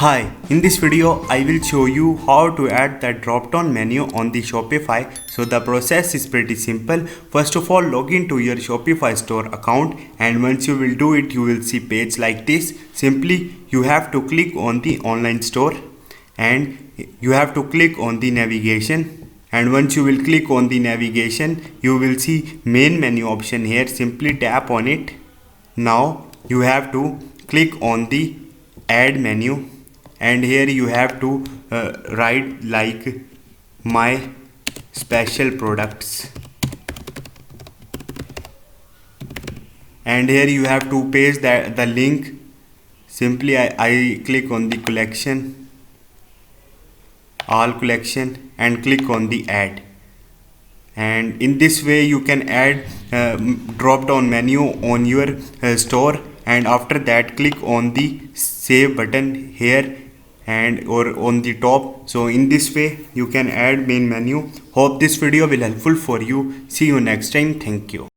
Hi, in this video I will show you how to add the drop down menu on the Shopify. So the process is pretty simple. First of all, log into your Shopify store account, and once you will do it, you will see page like this. Simply you have to click on the online store and you have to click on the navigation, and once you will click on the navigation, you will see main menu option here. Simply tap on it. Now you have to click on the add menu, and here you have to write like my special products, and here you have to paste the link. Simply I click on the collection, all collection, and click on the add, and in this way you can add drop down menu on your store, and after that click on the save button here and or on the top. So in this way you can add main menu. Hope this video will helpful for you. See you next time. Thank you.